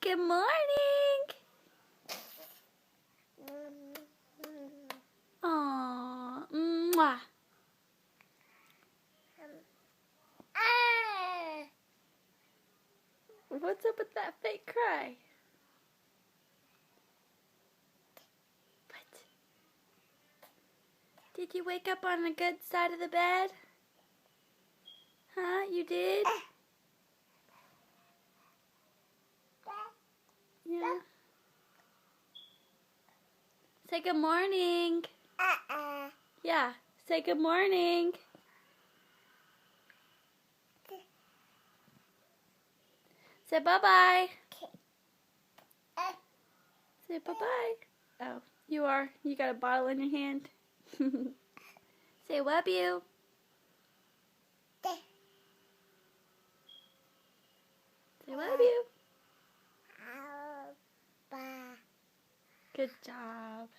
Good morning. Aww. Mwah. What's up with that fake cry? What? Did you wake up on the good side of the bed? Huh? You did? Yeah. Say good morning. Yeah. Say good morning. Say bye-bye. Say bye-bye. Oh, you are. You got a bottle in your hand. Say love you. Say love you. Good job.